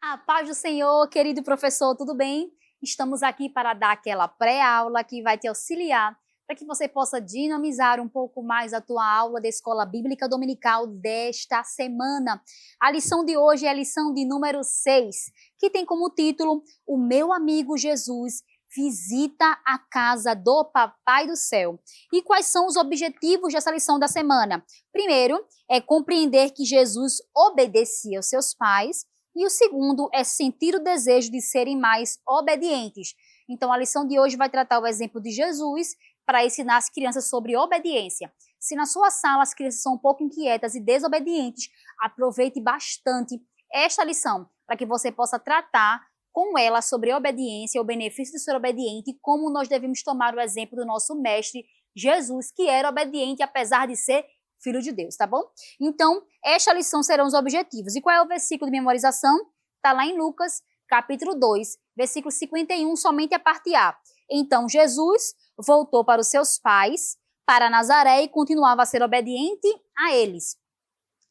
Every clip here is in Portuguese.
A paz do Senhor, querido professor, tudo bem? Estamos aqui para dar aquela pré-aula que vai te auxiliar para que você possa dinamizar um pouco mais a tua aula da Escola Bíblica Dominical desta semana. A lição de hoje é a lição de número 6, que tem como título O Meu Amigo Jesus visita a casa do Papai do Céu. E quais são os objetivos dessa lição da semana? Primeiro, é compreender que Jesus obedecia aos seus pais. E o segundo é sentir o desejo de serem mais obedientes. Então, a lição de hoje vai tratar o exemplo de Jesus para ensinar as crianças sobre obediência. Se na sua sala as crianças são um pouco inquietas e desobedientes, aproveite bastante esta lição para que você possa tratar com ela sobre obediência, o benefício de ser obediente e como nós devemos tomar o exemplo do nosso mestre Jesus, que era obediente apesar de ser Filho de Deus, tá bom? Então, esta lição serão os objetivos. E qual é o versículo de memorização? Está lá em Lucas, capítulo 2, versículo 51, somente a parte A. Então, Jesus voltou para os seus pais, para Nazaré, e continuava a ser obediente a eles.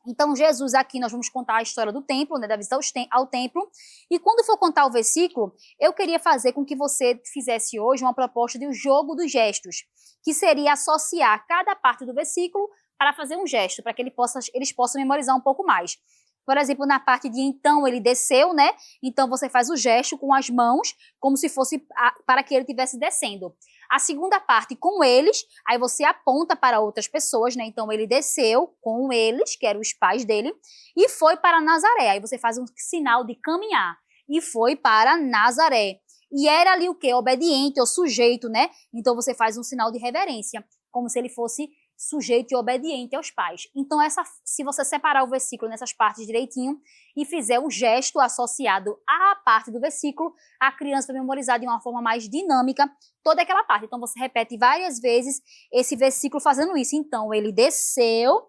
Então, Jesus, aqui nós vamos contar a história do templo, né, da visita ao templo. E quando for contar o versículo, eu queria fazer com que você fizesse hoje uma proposta de um jogo dos gestos, que seria associar cada parte do versículo para fazer um gesto, para que eles possam memorizar um pouco mais. Por exemplo, na parte de então ele desceu, né? Então você faz o gesto com as mãos, como se fosse para que ele estivesse descendo. A segunda parte com eles, aí você aponta para outras pessoas, né? Então ele desceu com eles, que eram os pais dele, e foi para Nazaré. Aí você faz um sinal de caminhar. E foi para Nazaré. E era ali o quê? Obediente ou sujeito, né? Então você faz um sinal de reverência, como se ele fosse sujeito e obediente aos pais. Então, se você separar o versículo nessas partes direitinho e fizer um gesto associado à parte do versículo, a criança vai memorizar de uma forma mais dinâmica toda aquela parte. Então, você repete várias vezes esse versículo fazendo isso. Então, ele desceu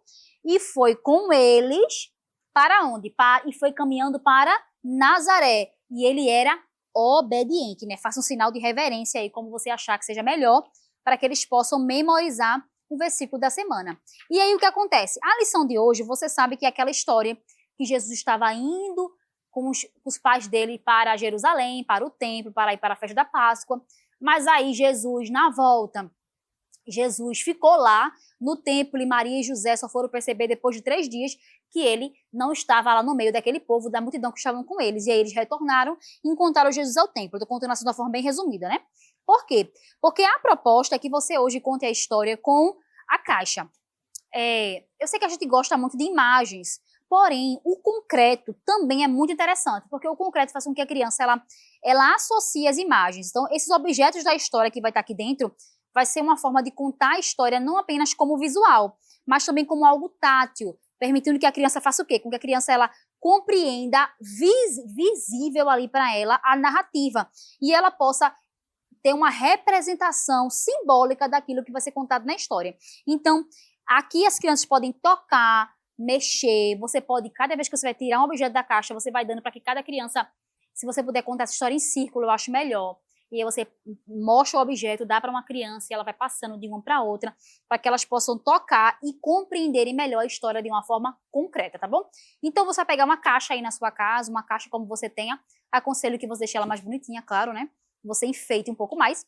e foi com eles para onde? E foi caminhando para Nazaré. E ele era obediente, né? Faça um sinal de reverência aí, como você achar que seja melhor, para que eles possam memorizar o versículo da semana. E aí o que acontece? A lição de hoje, você sabe que é aquela história que Jesus estava indo com os pais dele para Jerusalém, para o templo, para ir para a festa da Páscoa, mas aí Jesus, na volta, Jesus ficou lá no templo e Maria e José só foram perceber depois de 3 dias que ele não estava lá no meio daquele povo, da multidão que estavam com eles. E aí eles retornaram e encontraram Jesus ao templo. Estou contando assim de uma forma bem resumida, né? Por quê? Porque a proposta é que você hoje conte a história com a caixa. Eu sei que a gente gosta muito de imagens, porém, o concreto também é muito interessante, porque o concreto faz com que a criança ela associe as imagens. Então, esses objetos da história que vai estar aqui dentro vai ser uma forma de contar a história não apenas como visual, mas também como algo tátil, permitindo que a criança faça o quê? Com que a criança ela compreenda visível ali para ela a narrativa e ela possa ter uma representação simbólica daquilo que vai ser contado na história. Então, aqui as crianças podem tocar, mexer, você pode, cada vez que você vai tirar um objeto da caixa, você vai dando para que cada criança, se você puder contar essa história em círculo, eu acho melhor. E aí você mostra o objeto, dá para uma criança e ela vai passando de uma para outra, para que elas possam tocar e compreenderem melhor a história de uma forma concreta, tá bom? Então você vai pegar uma caixa aí na sua casa, uma caixa como você tenha, aconselho que você deixe ela mais bonitinha, claro, né? Você enfeite um pouco mais,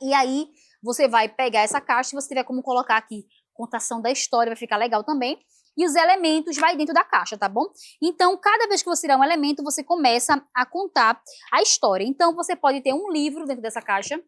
e aí você vai pegar essa caixa, se você tiver como colocar aqui contação da história, vai ficar legal também, e os elementos vai dentro da caixa, tá bom? Então, cada vez que você tirar um elemento, você começa a contar a história. Então, você pode ter um livro dentro dessa caixa,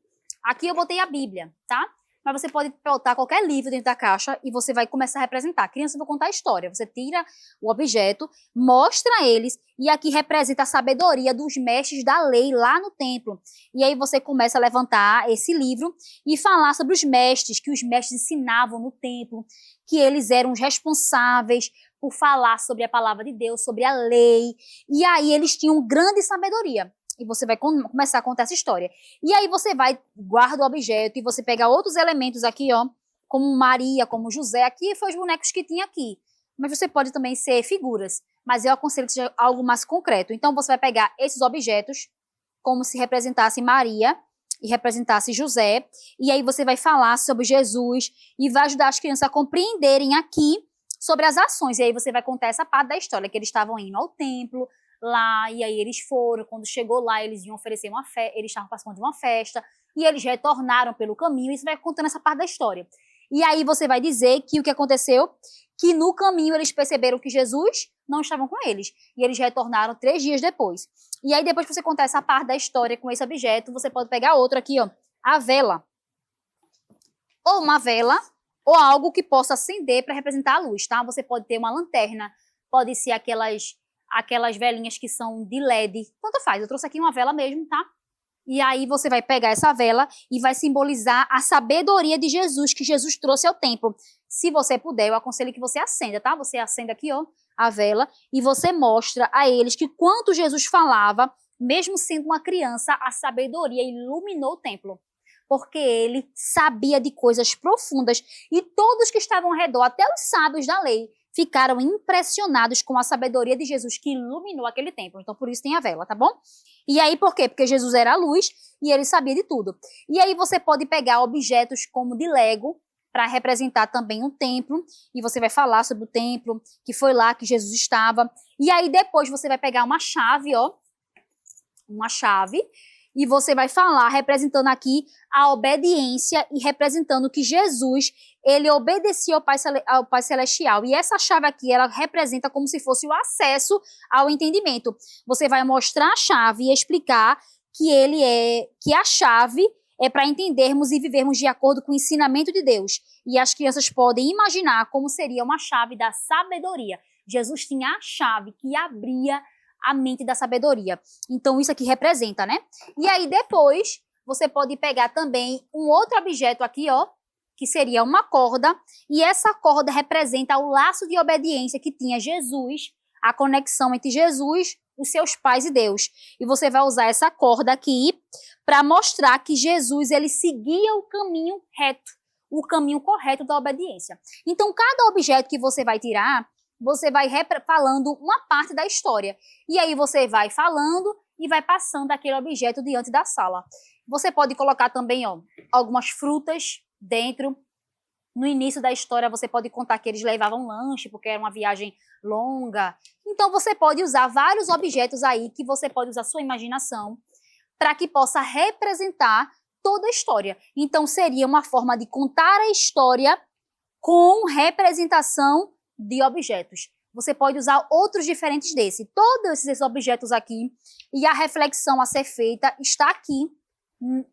aqui eu botei a Bíblia, tá? Mas você pode botar qualquer livro dentro da caixa e você vai começar a representar. A criança vai contar a história. Você tira o objeto, mostra eles e aqui representa a sabedoria dos mestres da lei lá no templo. E aí você começa a levantar esse livro e falar sobre os mestres, que os mestres ensinavam no templo, que eles eram os responsáveis por falar sobre a palavra de Deus, sobre a lei. E aí eles tinham grande sabedoria. E você vai começar a contar essa história. E aí você vai, guarda o objeto e você pega outros elementos aqui, ó, como Maria, como José. Aqui foi os bonecos que tinha aqui. Mas você pode também ser figuras. Mas eu aconselho que seja algo mais concreto. Então você vai pegar esses objetos, como se representasse Maria e representasse José. E aí você vai falar sobre Jesus e vai ajudar as crianças a compreenderem aqui sobre as ações. E aí você vai contar essa parte da história, que eles estavam indo ao templo, lá, e aí eles foram, quando chegou lá, eles iam oferecer uma festa, eles estavam participando de uma festa, e eles retornaram pelo caminho, e isso vai contando essa parte da história. E aí você vai dizer que o que aconteceu? Que no caminho eles perceberam que Jesus não estava com eles, e eles retornaram 3 dias depois. E aí depois que você contar essa parte da história com esse objeto, você pode pegar outro aqui, ó, a vela. Ou uma vela, ou algo que possa acender para representar a luz, tá? Você pode ter uma lanterna, pode ser aquelas velinhas que são de LED, tanto faz. Eu trouxe aqui uma vela mesmo, tá? E aí você vai pegar essa vela e vai simbolizar a sabedoria de Jesus, que Jesus trouxe ao templo. Se você puder, eu aconselho que você acenda, tá? Você acenda aqui, ó, a vela, e você mostra a eles que quando Jesus falava, mesmo sendo uma criança, a sabedoria iluminou o templo. Porque ele sabia de coisas profundas e todos que estavam ao redor, até os sábios da lei, ficaram impressionados com a sabedoria de Jesus que iluminou aquele templo. Então, por isso tem a vela, tá bom? E aí, por quê? Porque Jesus era a luz e ele sabia de tudo. E aí você pode pegar objetos como de Lego para representar também um templo, e você vai falar sobre o templo, que foi lá que Jesus estava. E aí depois você vai pegar uma chave, ó, uma chave, e você vai falar, representando aqui a obediência e representando que Jesus, ele obedecia ao Pai Celestial. E essa chave aqui, ela representa como se fosse o acesso ao entendimento. Você vai mostrar a chave e explicar que a chave é para entendermos e vivermos de acordo com o ensinamento de Deus. E as crianças podem imaginar como seria uma chave da sabedoria. Jesus tinha a chave que abria a mente da sabedoria. Então, isso aqui representa, né? E aí, depois, você pode pegar também um outro objeto aqui, ó, que seria uma corda, e essa corda representa o laço de obediência que tinha Jesus, a conexão entre Jesus, os seus pais e Deus. E você vai usar essa corda aqui para mostrar que Jesus, ele seguia o caminho reto, o caminho correto da obediência. Então, cada objeto que você vai tirar, você vai falando uma parte da história. E aí você vai falando e vai passando aquele objeto diante da sala. Você pode colocar também, ó, algumas frutas dentro. No início da história você pode contar que eles levavam lanche, porque era uma viagem longa. Então você pode usar vários objetos aí, que você pode usar sua imaginação, para que possa representar toda a história. Então seria uma forma de contar a história com representação de objetos. Você pode usar outros diferentes desse. Todos esses objetos aqui e a reflexão a ser feita está aqui,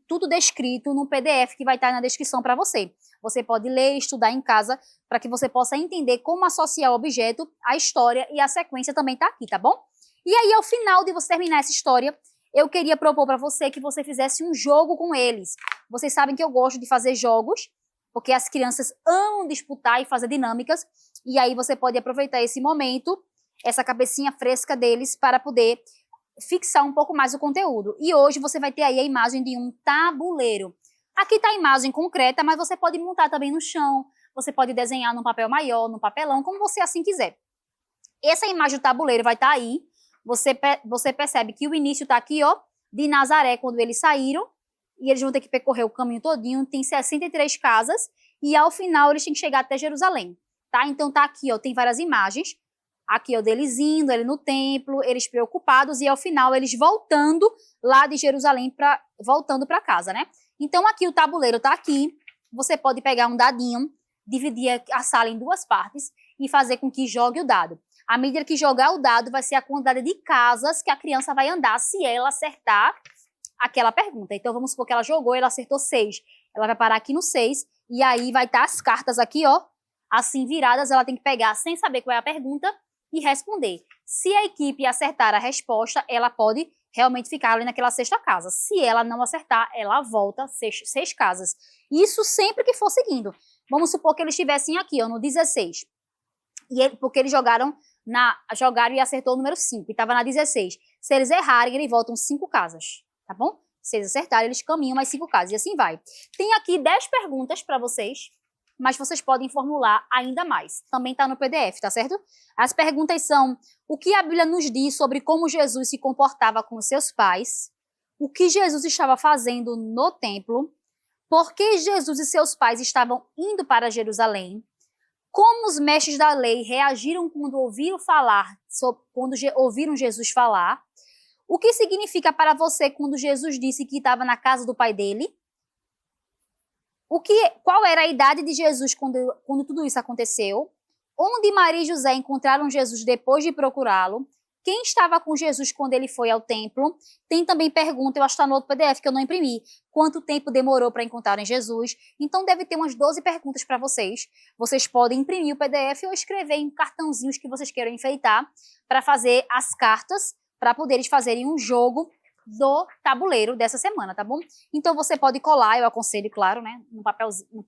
tudo descrito no PDF que vai estar na descrição para você. Você pode ler e estudar em casa para que você possa entender como associar o objeto, a história, e a sequência também está aqui, tá bom? E aí, ao final de você terminar essa história, eu queria propor para você que você fizesse um jogo com eles. Vocês sabem que eu gosto de fazer jogos, porque as crianças amam disputar e fazer dinâmicas, e aí você pode aproveitar esse momento, essa cabecinha fresca deles, para poder fixar um pouco mais o conteúdo. E hoje você vai ter aí a imagem de um tabuleiro. Aqui está a imagem concreta, mas você pode montar também no chão, você pode desenhar num papel maior, num papelão, como você assim quiser. Essa imagem do tabuleiro vai estar aí, você percebe que o início está aqui, ó, de Nazaré, quando eles saíram, e eles vão ter que percorrer o caminho todinho, tem 63 casas, e ao final eles têm que chegar até Jerusalém, tá? Então tá aqui, ó, tem várias imagens, aqui, ó, deles indo, ele no templo, eles preocupados, e ao final eles voltando lá de Jerusalém, voltando para casa, né? Então aqui o tabuleiro tá aqui, você pode pegar um dadinho, dividir a sala em 2 partes e fazer com que jogue o dado. À medida que jogar o dado, vai ser a quantidade de casas que a criança vai andar se ela acertar aquela pergunta. Então, vamos supor que ela jogou, ela acertou 6. Ela vai parar aqui no 6, e aí vai estar as cartas aqui, ó, assim viradas, ela tem que pegar sem saber qual é a pergunta e responder. Se a equipe acertar a resposta, ela pode realmente ficar ali naquela 6ª casa. Se ela não acertar, ela volta 6 casas. Isso sempre que for seguindo. Vamos supor que eles estivessem aqui, ó, no 16. Porque eles jogaram e acertou o número 5, e estava na 16. Se eles errarem, eles voltam 5 casas. Tá bom? Se eles acertarem, eles caminham mais 5 casas, e assim vai. Tem aqui 10 perguntas para vocês, mas vocês podem formular ainda mais. Também está no PDF, tá certo? As perguntas são: o que a Bíblia nos diz sobre como Jesus se comportava com seus pais? O que Jesus estava fazendo no templo? Por que Jesus e seus pais estavam indo para Jerusalém? Como os mestres da lei reagiram quando ouviram Jesus falar? O que significa para você quando Jesus disse que estava na casa do pai dele? Qual era a idade de Jesus quando tudo isso aconteceu? Onde Maria e José encontraram Jesus depois de procurá-lo? Quem estava com Jesus quando ele foi ao templo? Tem também pergunta, eu acho que está no outro PDF que eu não imprimi. Quanto tempo demorou para encontrarem Jesus? Então deve ter umas 12 perguntas para vocês. Vocês podem imprimir o PDF ou escrever em cartãozinhos que vocês queiram enfeitar para fazer as cartas, para poderes fazerem um jogo do tabuleiro dessa semana, tá bom? Então você pode colar, eu aconselho, claro, né, no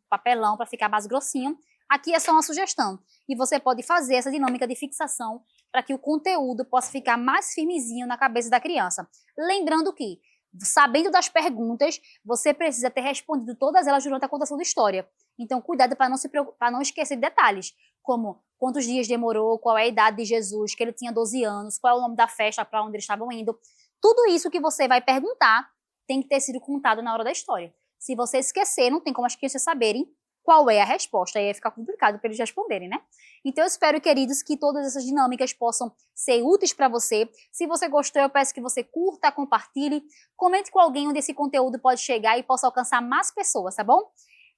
papelão para ficar mais grossinho. Aqui é só uma sugestão. E você pode fazer essa dinâmica de fixação para que o conteúdo possa ficar mais firmezinho na cabeça da criança. Lembrando que, sabendo das perguntas, você precisa ter respondido todas elas durante a contação da história. Então, cuidado para não esquecer de detalhes, como quantos dias demorou, qual é a idade de Jesus, que ele tinha 12 anos, qual é o nome da festa para onde eles estavam indo. Tudo isso que você vai perguntar tem que ter sido contado na hora da história. Se você esquecer, não tem como as crianças saberem qual é a resposta, aí vai ficar complicado para eles responderem, né? Então eu espero, queridos, que todas essas dinâmicas possam ser úteis para você. Se você gostou, eu peço que você curta, compartilhe, comente com alguém onde esse conteúdo pode chegar e possa alcançar mais pessoas, tá bom?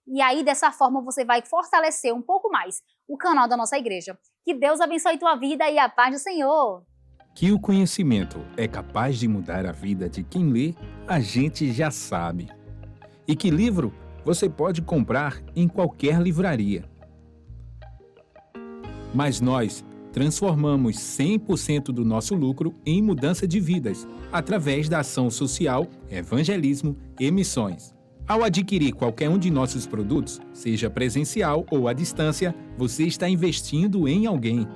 E aí, dessa forma, você vai fortalecer um pouco mais o canal da nossa igreja. Que Deus abençoe tua vida e a paz do Senhor! Que o conhecimento é capaz de mudar a vida de quem lê, a gente já sabe. E que livro você pode comprar em qualquer livraria. Mas nós transformamos 100% do nosso lucro em mudança de vidas, através da ação social, evangelismo e missões. Ao adquirir qualquer um de nossos produtos, seja presencial ou à distância, você está investindo em alguém.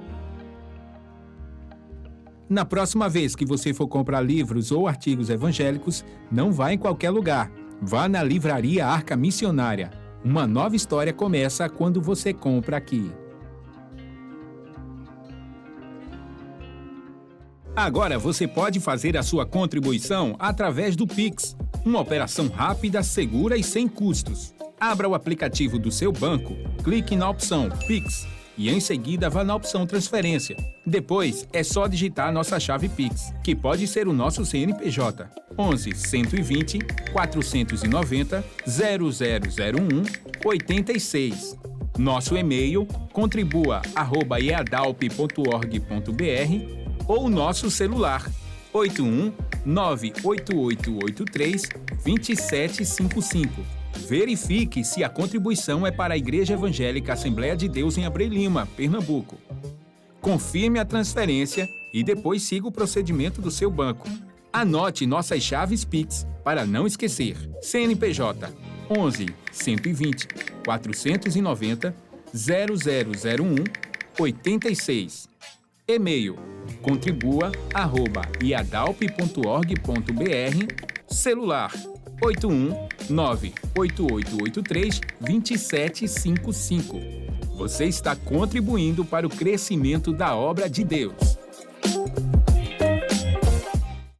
Na próxima vez que você for comprar livros ou artigos evangélicos, não vá em qualquer lugar. Vá na Livraria Arca Missionária. Uma nova história começa quando você compra aqui. Agora você pode fazer a sua contribuição através do Pix. Uma operação rápida, segura e sem custos. Abra o aplicativo do seu banco, clique na opção Pix e em seguida vá na opção Transferência. Depois é só digitar nossa chave Pix, que pode ser o nosso CNPJ, 11 120 490 0001 86. Nosso e-mail contribua@eadalp.org.br ou nosso celular 81 98883 2755. Verifique se a contribuição é para a Igreja Evangélica Assembleia de Deus em Abreu Lima, Pernambuco. Confirme a transferência e depois siga o procedimento do seu banco. Anote nossas chaves Pix para não esquecer. CNPJ 11 120 490 0001 86. E-mail contribua@iadalp.org.br. Celular 81 98883 2755. Você está contribuindo para o crescimento da obra de Deus.